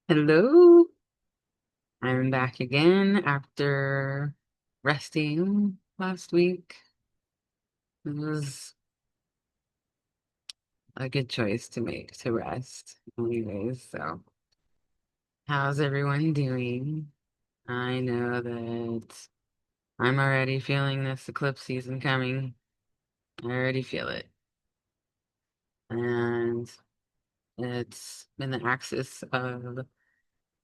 Hello, I'm back again after resting last week. It was a good choice to make to rest, anyways. So, how's everyone doing? I know that I'm already feeling this eclipse season coming. I already feel it. And it's in the axis of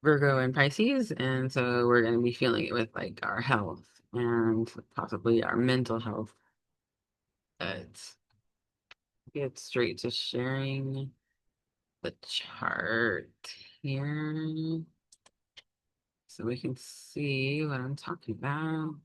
Virgo and Pisces, and so we're going to be feeling it with like our health and possibly our mental health. Let's get straight to sharing the chart here so we can see what I'm talking about.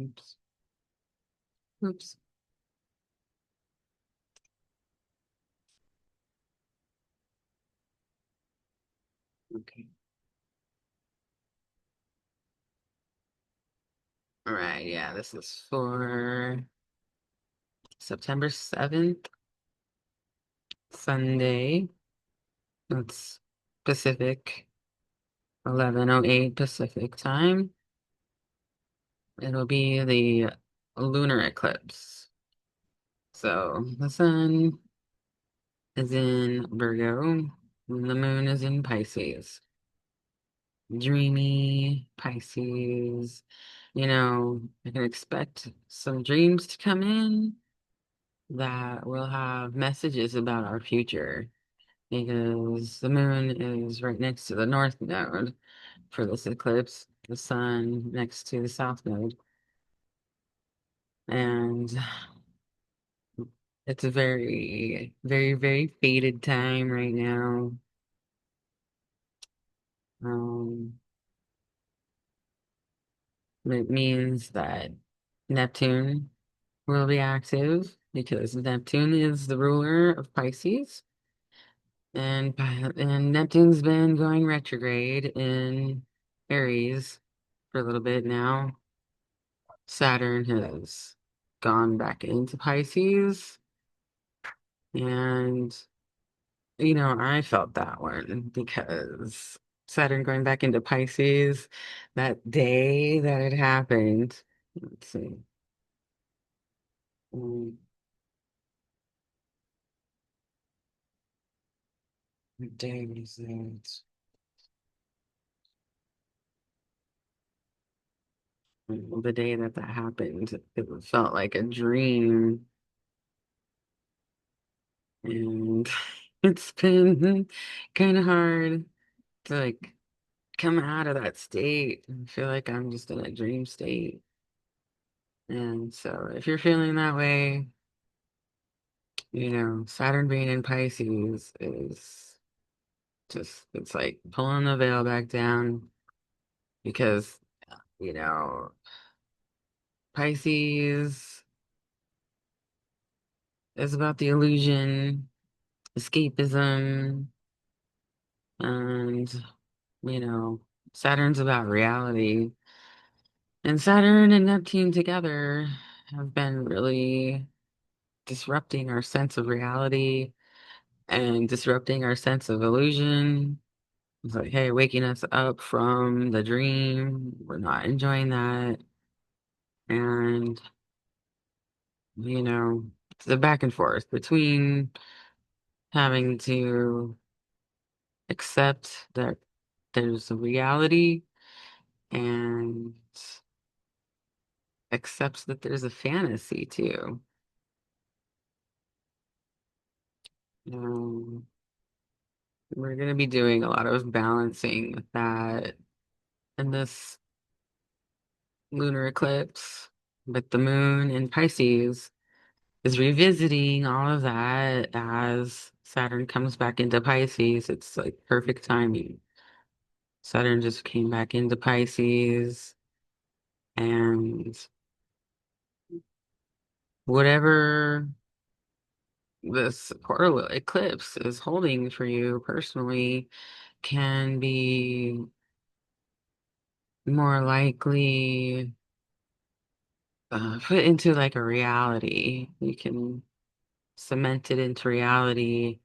Oops. Oops. Okay. All right. Yeah, this is for September 7th, Sunday. It's Pacific, 11:08 Pacific time. It'll be the lunar eclipse. So the sun is in Virgo, and the moon is in Pisces. Dreamy Pisces. I can expect some dreams to come in that will have messages about our future because the moon is right next to the north node for this eclipse, the sun next to the south node. And it's a very, very, very faded time right now. Um, it means that Neptune will be active because Neptune is the ruler of Pisces, and Neptune's been going retrograde in Aries for a little bit now. Saturn has gone back into Pisces, and I felt that one because Saturn going back into Pisces that day that it happened. Let's see. um, what day was that? The day that that happened, it felt like a dream, and it's been kind of hard to like come out of that state. I feel like I'm just in a dream state. And so if you're feeling that way, Saturn being in Pisces is just, it's like pulling the veil back down because, you know, Pisces is about the illusion, escapism, and, you know, Saturn's about reality. And Saturn and Neptune together have been really disrupting our sense of reality and disrupting our sense of illusion. It's like, hey, waking us up from the dream. We're not enjoying that. And, it's the back and forth between having to accept that there's a reality and accepts that there's a fantasy too. Um, we're going to be doing a lot of balancing with that in this lunar eclipse, but the moon in Pisces is revisiting all of that as Saturn comes back into Pisces. It's like perfect timing. Saturn just came back into Pisces, and whatever this portal eclipse is holding for you personally can be more likely put into like a reality. You can cement it into reality.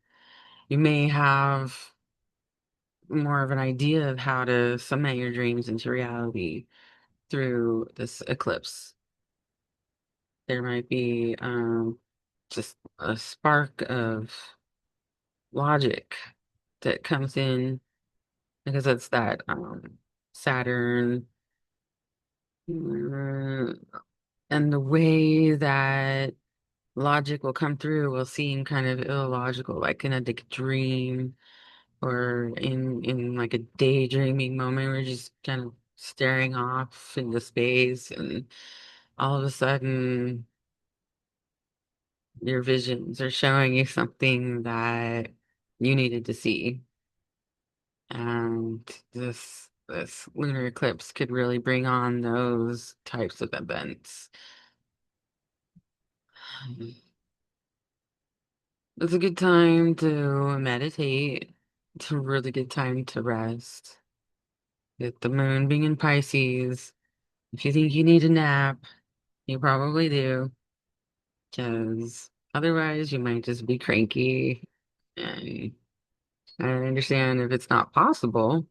You may have more of an idea of how to cement your dreams into reality through this eclipse. There might be just a spark of logic that comes in because it's that Saturn, uh, and the way that logic will come through will seem kind of illogical, like in a dream or in like a daydreaming moment where you're just kind of staring off into space, and all of a sudden your visions are showing you something that you needed to see. And this lunar eclipse could really bring on those types of events. It's a good time to meditate. It's a really good time to rest. With the moon being in Pisces, if you think you need a nap, you probably do, because otherwise you might just be cranky. And I understand if it's not possible,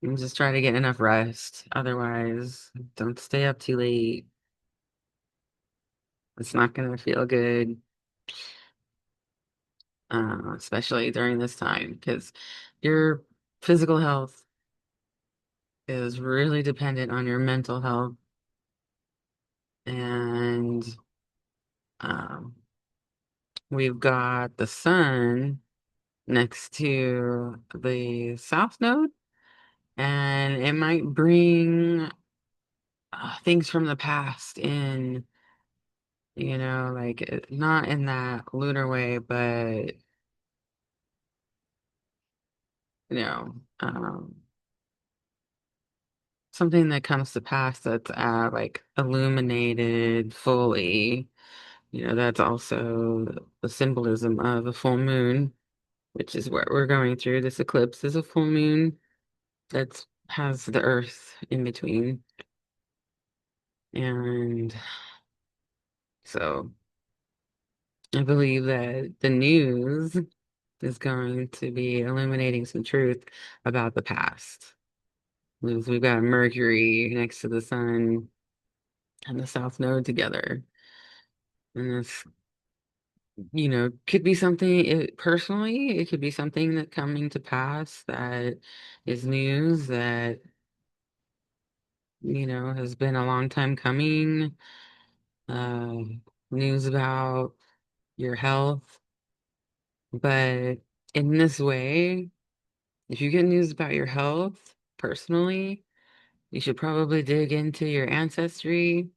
and just try to get enough rest. Otherwise, don't stay up too late. It's not going to feel good, especially during this time, because your physical health is really dependent on your mental health. And um, we've got the sun next to the south node, and it might bring things from the past in, like not in that lunar way, but you know, something that comes to pass that's like illuminated fully. That's also the symbolism of a full moon, which is what we're going through. This eclipse is a full moon that has the earth in between. And so I believe that the news is going to be illuminating some truth about the past. Because we've got Mercury next to the sun and the South Node together. And this, could be something, personally, it could be something that coming to pass that is news that, has been a long time coming. Uh, News about your health. But in this way, if you get news about your health personally, you should probably dig into your ancestry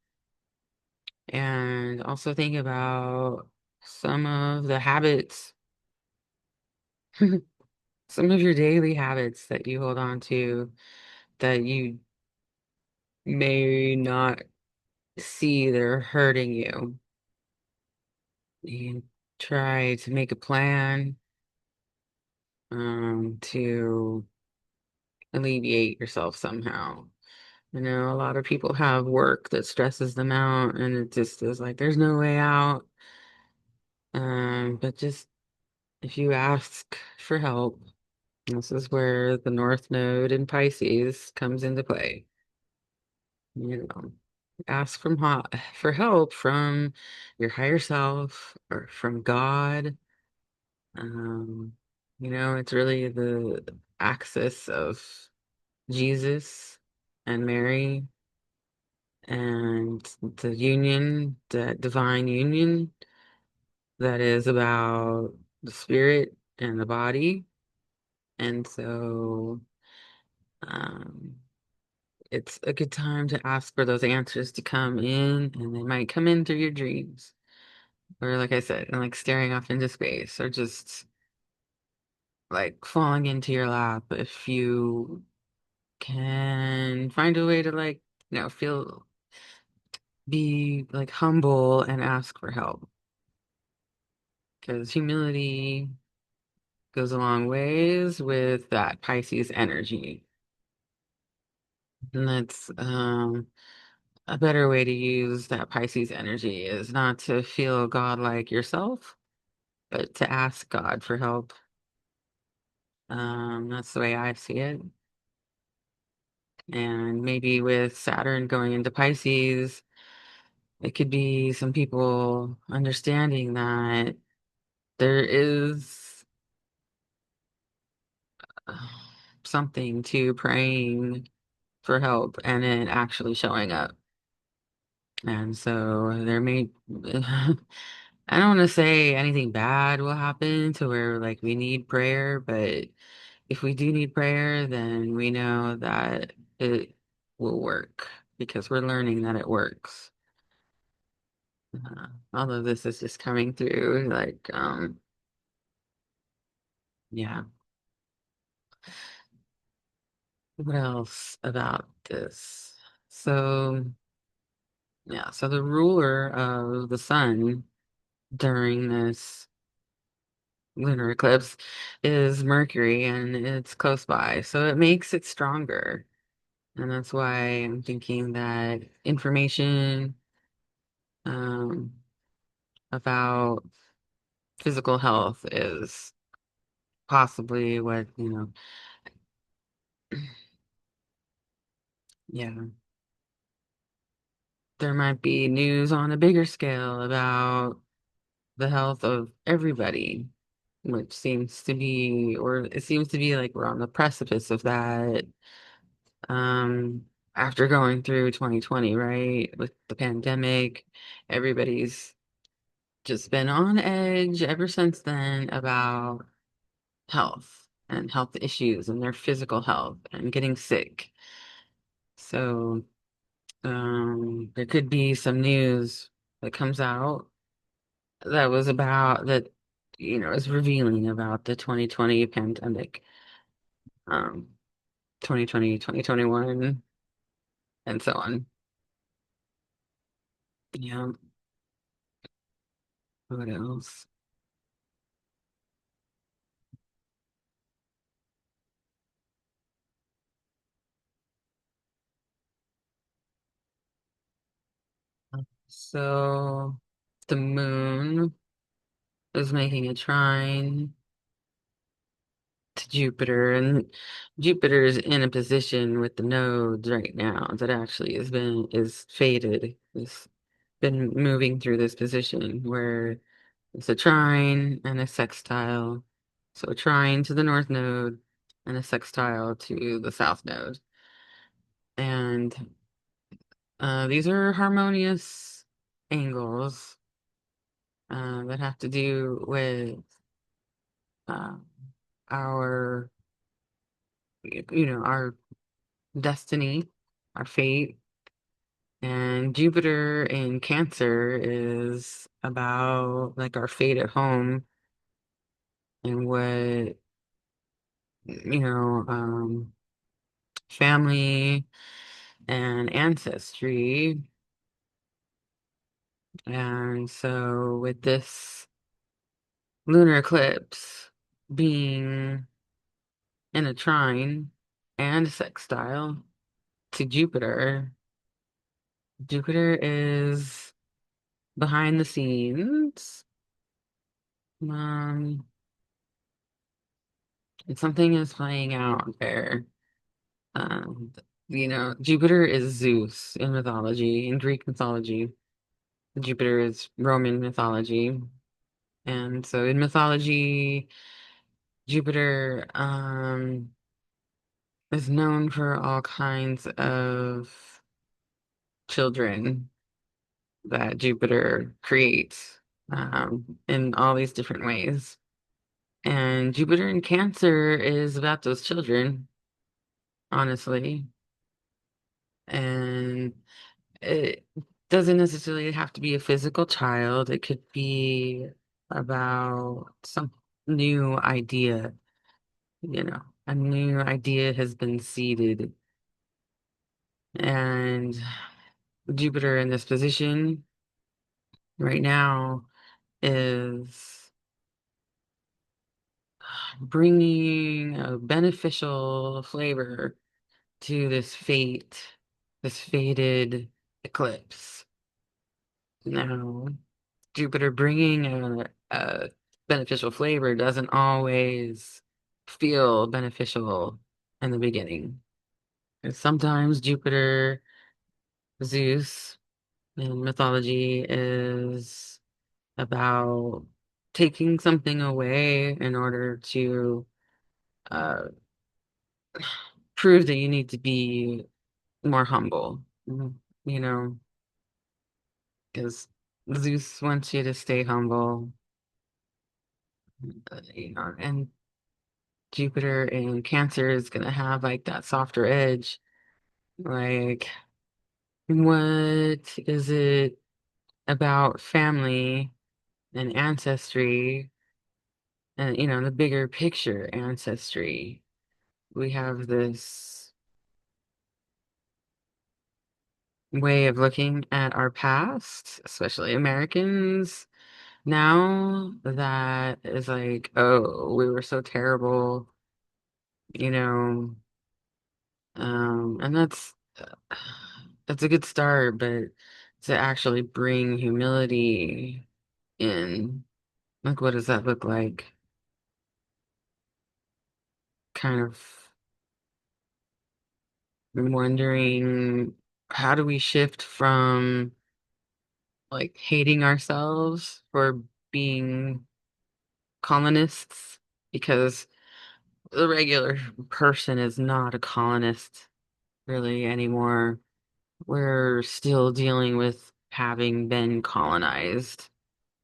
and also think about some of the habits, some of your daily habits that you hold on to that you may not see they're hurting you. You try to make a plan to alleviate yourself somehow. A lot of people have work that stresses them out, and it just is like there's no way out. But just if you ask for help, this is where the North Node in Pisces comes into play. Ask for help from your higher self or from God. Um, it's really the axis of Jesus and Mary and the union, that divine union that is about the spirit and the body. And so um, it's a good time to ask for those answers to come in, and they might come in through your dreams, or like I said, and like staring off into space, or just like falling into your lap if you can find a way to like, feel be like humble and ask for help. Because humility goes a long ways with that Pisces energy. And that's a better way to use that Pisces energy is not to feel godlike yourself, but to ask God for help. That's the way I see it. And maybe with Saturn going into Pisces, it could be some people understanding that there is uh, something to praying for help and it actually showing up. And so there may, I don't want to say anything bad will happen to where like we need prayer, but if we do need prayer, then we know that it will work because we're learning that it works. All of this is just coming through like, yeah. What else about this? So, yeah, so the ruler of the sun during this lunar eclipse is Mercury and it's close by. So it makes it stronger. And that's why I'm thinking that information um, about physical health is possibly what, yeah, there might be news on a bigger scale about the health of everybody, which seems to be, or it seems to be like we're on the precipice of that. After going through 2020, right, with the pandemic, everybody's just been on edge ever since then about health and health issues and their physical health and getting sick. So, there could be some news that comes out that was about that, is revealing about the 2020 pandemic, um, 2020, 2021, and so on. Yeah. What else? So the moon is making a trine to Jupiter, and Jupiter is in a position with the nodes right now that actually is fated. It's been moving through this position where it's a trine and a sextile. So a trine to the north node and a sextile to the south node. And these are harmonious angles that have to do with uh, our, our destiny, our fate. And Jupiter in Cancer is about like our fate at home and what, family and ancestry. And so with this lunar eclipse being in a trine and sextile to Jupiter, Jupiter is behind the scenes. Um, and something is playing out there. Um, Jupiter is Zeus in mythology, in Greek mythology. Jupiter is Roman mythology. And so in mythology, Jupiter is known for all kinds of children that Jupiter creates in all these different ways. And Jupiter in Cancer is about those children, honestly. And it doesn't necessarily have to be a physical child. It could be about some new idea, a new idea has been seeded. And Jupiter in this position right now is bringing a beneficial flavor to this fated eclipse. Now, Jupiter bringing a beneficial flavor doesn't always feel beneficial in the beginning. And sometimes Jupiter, Zeus in mythology is about taking something away in order to uh, prove that you need to be more humble. You know, because Zeus wants you to stay humble, and Jupiter in Cancer is gonna have like that softer edge. Like, what is it about family and ancestry and, the bigger picture ancestry? We have this way of looking at our past, especially Americans now, that is like, oh, we were so terrible, you know, and that's a good start, but to actually bring humility in, like, what does that look like? Kind of wondering, how do we shift from like hating ourselves for being colonists? Because the regular person is not a colonist really anymore. We're still dealing with having been colonized,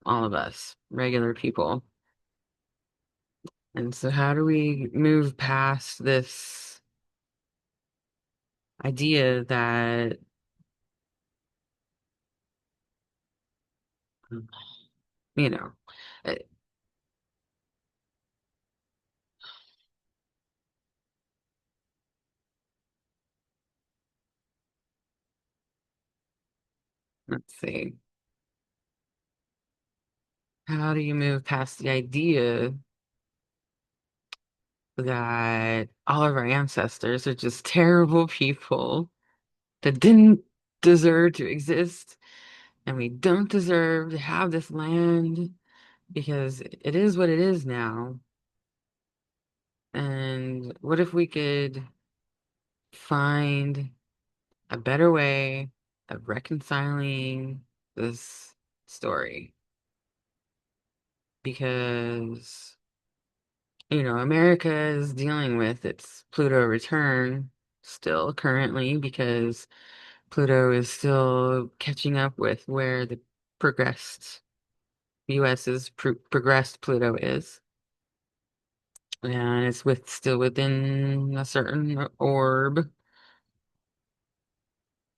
all of us, regular people. And so, how do we move past this idea that, you know, uh, let's see, how do you move past the idea that all of our ancestors are just terrible people that didn't deserve to exist, and we don't deserve to have this land because it is what it is now? And what if we could find a better way of reconciling this story? Because, America is dealing with its Pluto return still currently because Pluto is still catching up with where the progressed US's progressed Pluto is. And it's still within a certain orb,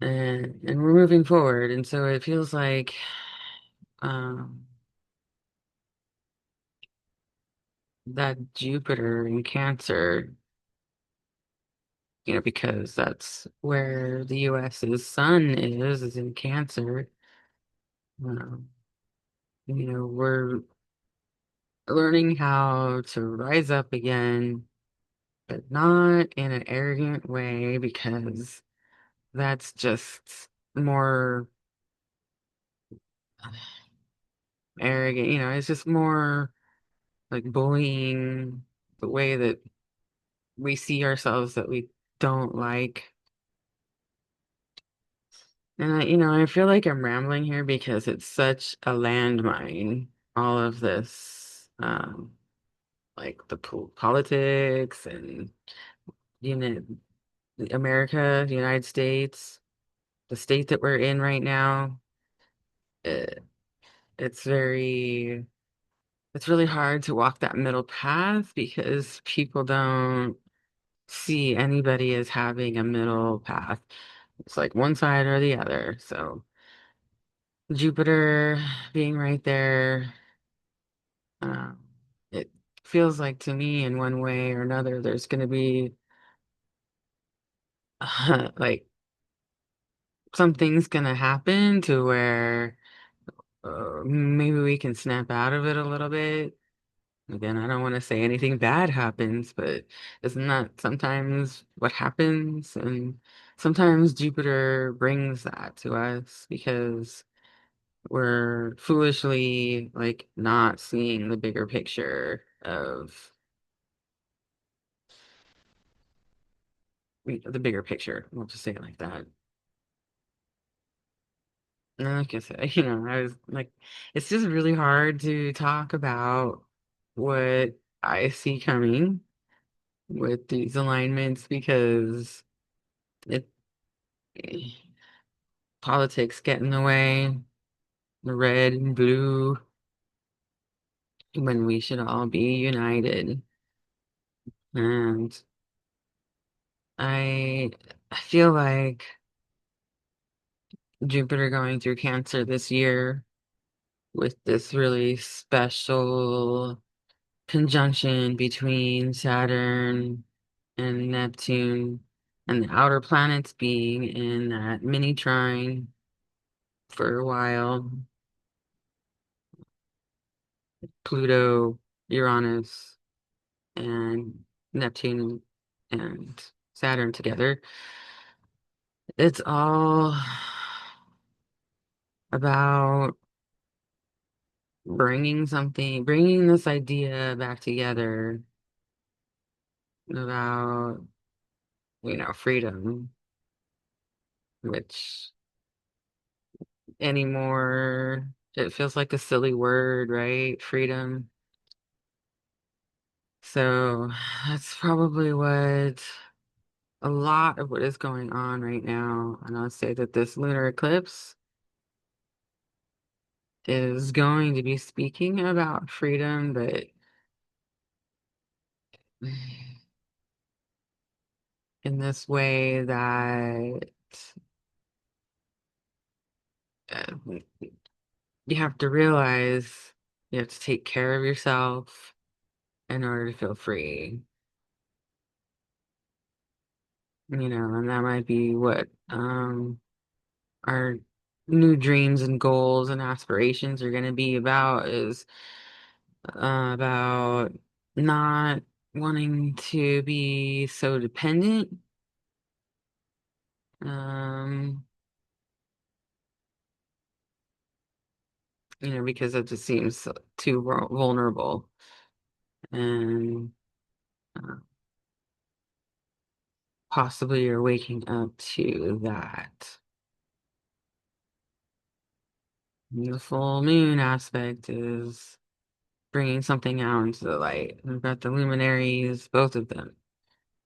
and we're moving forward. And so it feels like um that Jupiter in Cancer, because that's where the US's sun is in Cancer. Um, we're learning how to rise up again, but not in an arrogant way, because that's just more arrogant. It's just more like bullying, the way that we see ourselves that we don't like. And I feel like I'm rambling here because it's such a landmine, all of this, like the politics and, you know, America, the United States, the state that we're in right now. It, it's very, it's really hard to walk that middle path because people don't see anybody as having a middle path. It's like one side or the other. So Jupiter being right there, um, it feels like to me in one way or another, there's going to be like something's going to happen to where maybe we can snap out of it a little bit. Again, I don't want to say anything bad happens, but isn't that sometimes what happens? And sometimes Jupiter brings that to us because we're foolishly like not seeing the bigger picture of the bigger picture. We'll just say it like that. And like I said, I was like, it's just really hard to talk about what I see coming with these alignments because it politics get in the way, the red and blue, when we should all be united. And I I feel like Jupiter going through Cancer this year with this really special conjunction between Saturn and Neptune and the outer planets being in that mini trine for a while. Pluto, Uranus, and Neptune and Saturn together. It's all about bringing this idea back together about, freedom, which anymore, it feels like a silly word, right? Freedom. So that's probably a lot of what is going on right now. And I'll say that this lunar eclipse is going to be speaking about freedom, but in this way that uh, you have to realize you have to take care of yourself in order to feel free, and that might be what our new dreams and goals and aspirations are going to be about is about not wanting to be so dependent, um, because it just seems too vulnerable. And uh, possibly you're waking up to that. The full moon aspect is bringing something out into the light. We've got the luminaries, both of them,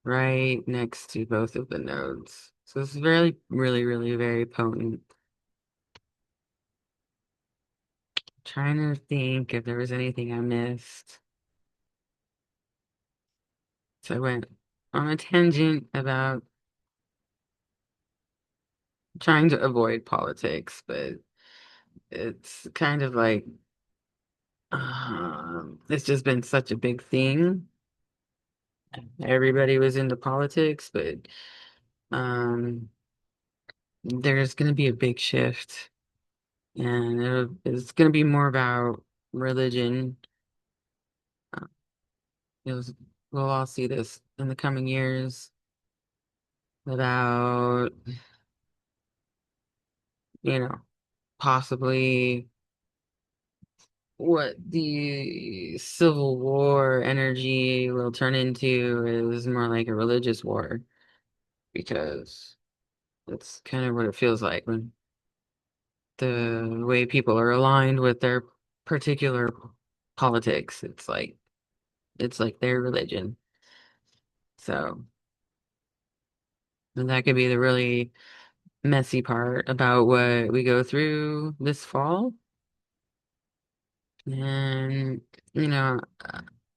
right next to both of the nodes. So it's really, really, really very potent. Trying to think if there was anything I missed. So I went on a tangent about trying to avoid politics, but it's kind of like it's just been such a big thing. Everybody was into politics, but um, there's going to be a big shift, and it's going to be more about religion. Uh, it was, we'll all see this in the coming years about, you know, possibly what the Civil War energy will turn into is more like a religious war because that's kind of what it feels like when the way people are aligned with their particular politics. It's like their religion. So, and that could be the really messy part about what we go through this fall. And, you know,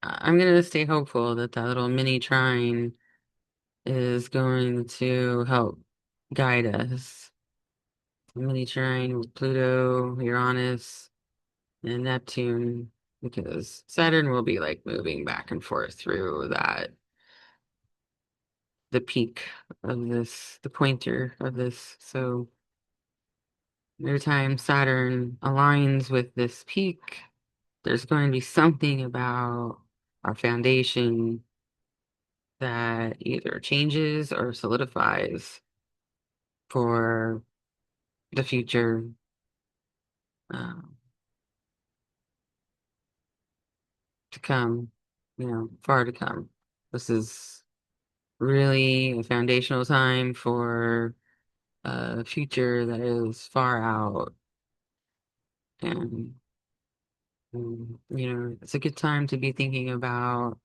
I'm gonna stay hopeful that that little mini trine is going to help guide us. Mini trine with Pluto, Uranus, and Neptune, because Saturn will be like moving back and forth through the peak of this, the pointer of this. So every time Saturn aligns with this peak, there's going to be something about our foundation that either changes or solidifies for the future, um, to come, far to come. This is really a foundational time for a future that is far out. And, it's a good time to be thinking about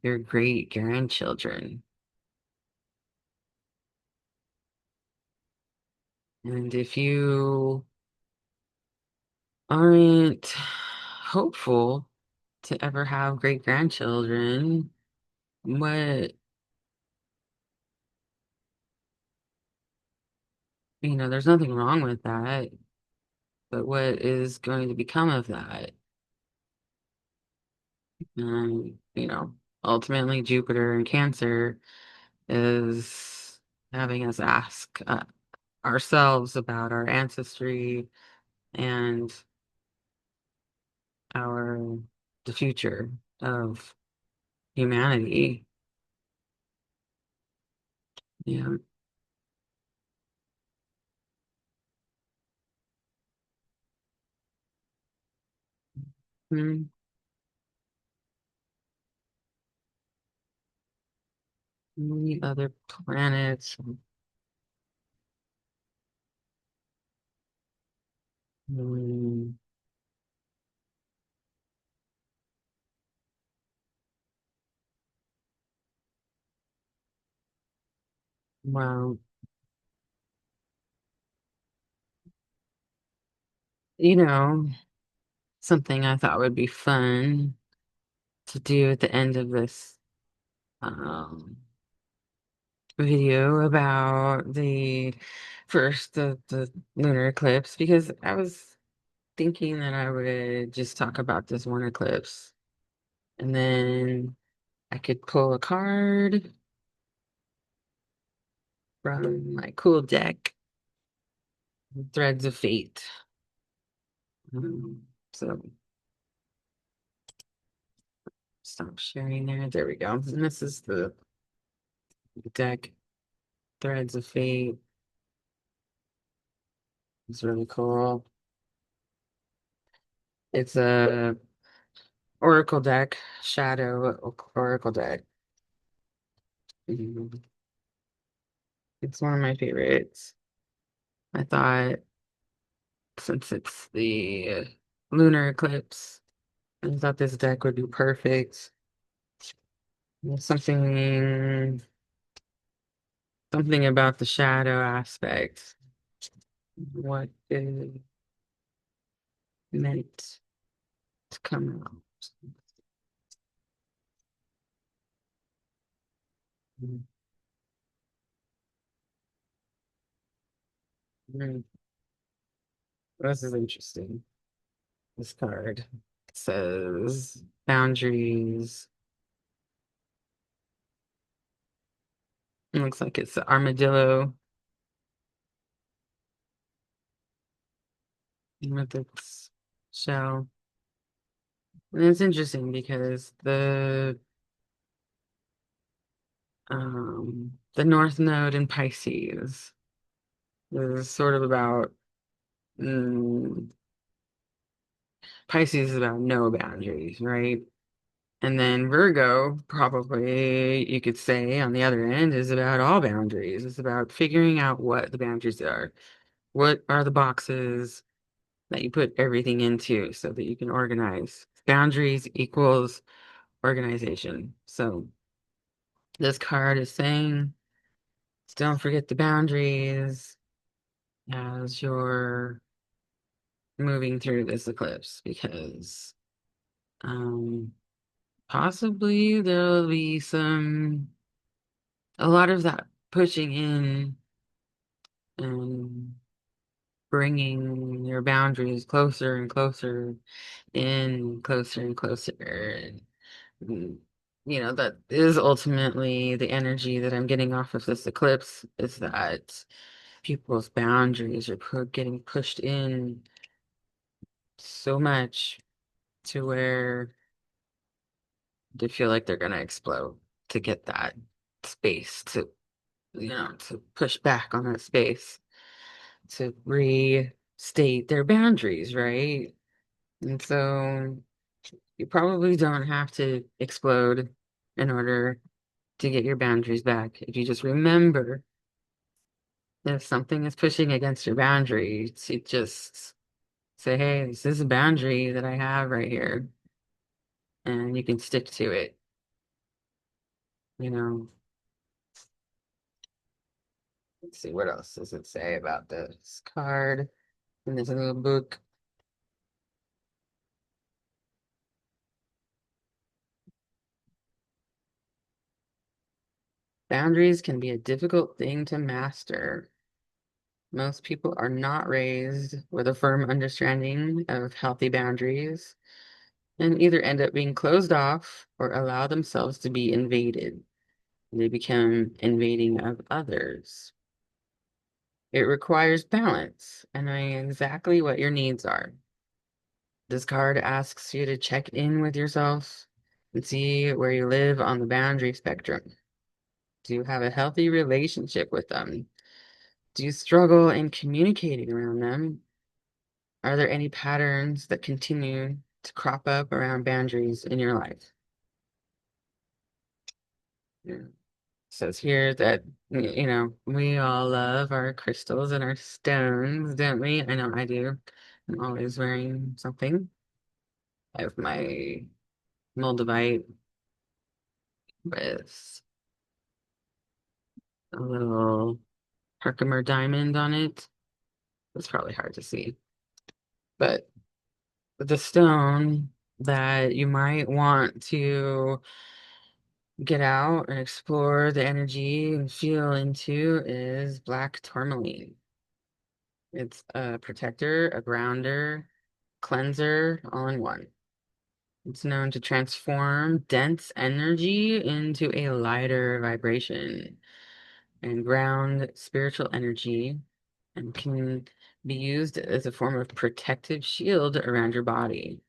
your great grandchildren. And if you aren't hopeful to ever have great grandchildren, what, there's nothing wrong with that, but what is going to become of that? And, ultimately, Jupiter and Cancer is having us ask ourselves about our ancestry and our the future of humanity. Yeah. Hmm. Many other planets. Hmm. Well, you know, something I thought would be fun to do at the end of this um video about the lunar eclipse, because I was thinking that I would just talk about this one eclipse, and then I could pull a card from my cool deck, Threads of Fate. So stop sharing there. There we go. And this is the deck, Threads of Fate. It's really cool. It's a Oracle deck, Shadow Oracle deck. Mhm. It's one of my favorites. I thought, since it's the lunar eclipse, I thought this deck would be perfect. Something about the shadow aspect. What is meant to come out. Mhm. This is interesting. This card says boundaries. It looks like it's an armadillo with its shell. And it's interesting because the North Node in Pisces is sort of about mm, Pisces is about no boundaries, right? And then Virgo, probably you could say on the other end, is about all boundaries. It's about figuring out what the boundaries are. What are the boxes that you put everything into so that you can organize? Boundaries equals organization. So this card is saying, don't forget the boundaries as you're moving through this eclipse, because um, possibly there'll be a lot of that pushing in and bringing your boundaries closer and closer in, closer and closer. And, mm, that is ultimately the energy that I'm getting off of this eclipse, is that people's boundaries are getting pushed in so much, to where they feel like they're gonna explode to get that space to, to push back on that space to restate their boundaries, right? And so you probably don't have to explode in order to get your boundaries back. If you just remember if something is pushing against your boundary, to just say, hey, this is a boundary that I have right here, and you can stick to it. You know, let's see, what else does it say about this card in this little book? Boundaries can be a difficult thing to master. Most people are not raised with a firm understanding of healthy boundaries and either end up being closed off or allow themselves to be invaded. They become invading of others. It requires balance and knowing exactly what your needs are. This card asks you to check in with yourself and see where you live on the boundary spectrum. Do you have a healthy relationship with them? Do you struggle in communicating around them? Are there any patterns that continue to crop up around boundaries in your life? Yeah. Says here that, we all love our crystals and our stones, don't we? I know I do. I'm always wearing something. I have my moldavite with a little Herkimer diamond on it. It's probably hard to see, but the stone that you might want to get out and explore the energy and feel into is black tourmaline. It's a protector, a grounder, cleanser, all in one. It's known to transform dense energy into a lighter vibration and ground spiritual energy and can be used as a form of protective shield around your body.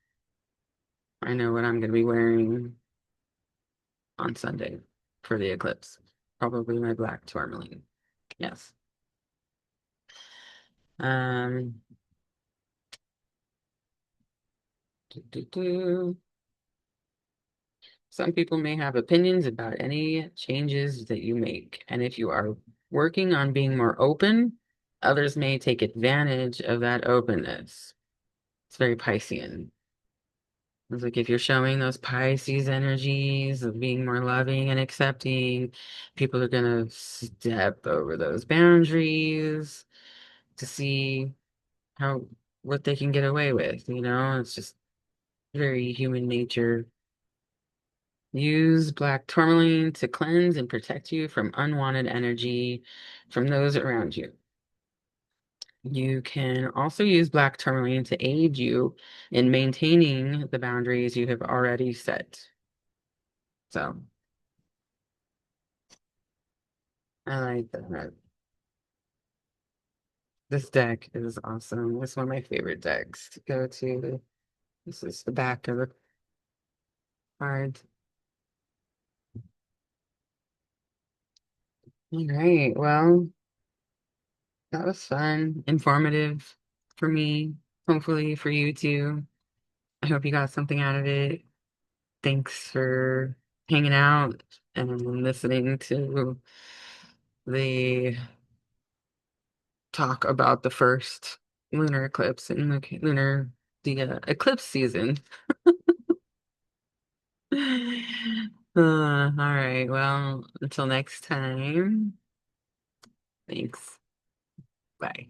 I know what I'm going to be wearing on Sunday for the eclipse. Probably my black tourmaline. Yes. Um, doo, doo, doo. Some people may have opinions about any changes that you make, and if you are working on being more open, others may take advantage of that openness. It's very Piscean. It's like if you're showing those Pisces energies of being more loving and accepting, people are gonna step over those boundaries to see how what they can get away with, It's just very human nature. Use black tourmaline to cleanse and protect you from unwanted energy from those around you. You can also use black tourmaline to aid you in maintaining the boundaries you have already set. So I like that. This deck is awesome. It's one of my favorite decks to go to. This is the back of the card. All right. Well, that was fun, informative for me. Hopefully for you too. I hope you got something out of it. Thanks for hanging out and listening to the talk about the first lunar eclipse and the eclipse season. All right. Well, until next time. Thanks. Bye.